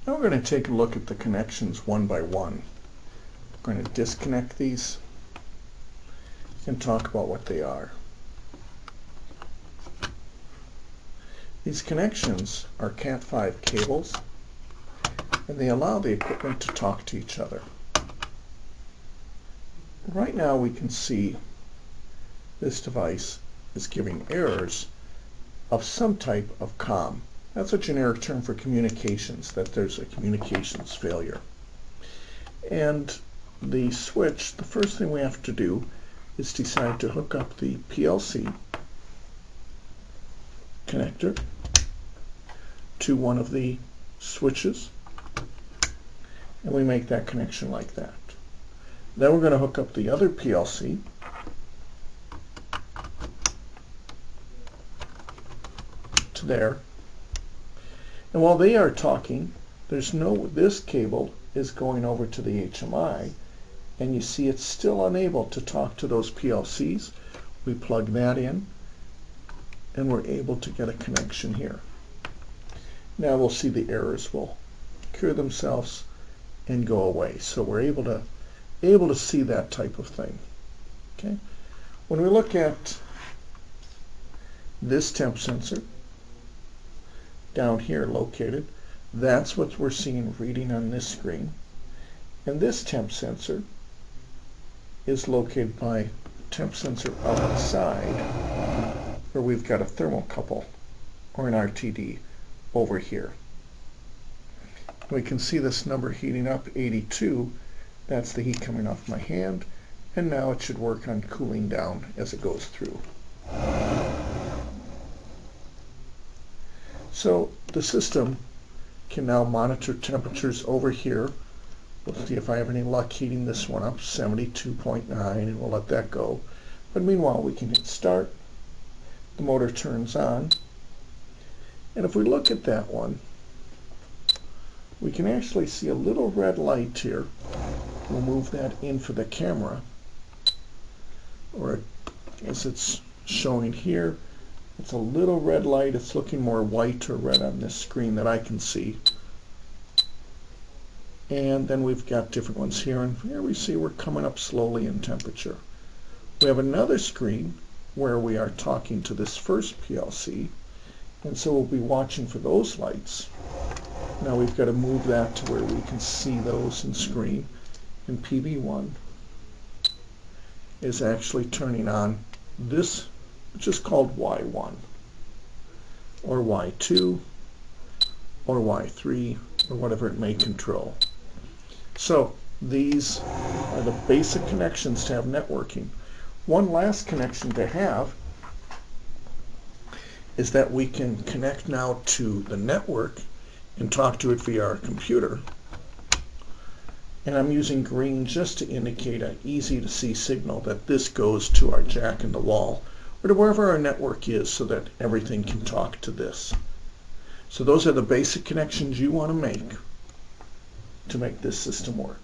Now we're going to take a look at the connections one by one. We're going to disconnect these and talk about what they are. These connections are Cat5 cables, and they allow the equipment to talk to each other. Right now we can see this device is giving errors of some type of COM. That's a generic term for communications, that there's a communications failure. And the switch, the first thing we have to do is decide to hook up the PLC connector to one of the switches, and we make that connection like that. Then we're going to hook up the other PLC to there, and while they are talking, this cable is going over to the HMI, and you see it's still unable to talk to those PLCs. We plug that in, and we're able to get a connection here. Now we'll see the errors will cure themselves and go away. So we're able to see that type of thing. Okay. When we look at this temp sensor down here located, that's what we're seeing reading on this screen. And this temp sensor is located by temp sensor outside, where we've got a thermocouple or an RTD over here. We can see this number heating up, 82. That's the heat coming off my hand, and now it should work on cooling down as it goes through. So the system can now monitor temperatures over here. We'll see if I have any luck heating this one up, 72.9, and we'll let that go. But meanwhile, we can hit start. The motor turns on. And if we look at that one, we can actually see a little red light here. We'll move that in for the camera, or as it's showing here, it's a little red light. It's looking more white or red on this screen that I can see. And then we've got different ones here, and here we see we're coming up slowly in temperature. We have another screen where we are talking to this first PLC, and so we'll be watching for those lights. Now we've got to move that to where we can see those in screen, and PB1 is actually turning on this, which is called Y1 or Y2 or Y3 or whatever it may control. So these are the basic connections to have networking. One last connection to have is that we can connect now to the network and talk to it via our computer. And I'm using green just to indicate an easy to see signal that this goes to our jack in the wall or to wherever our network is, so that everything can talk to this. So those are the basic connections you want to make this system work.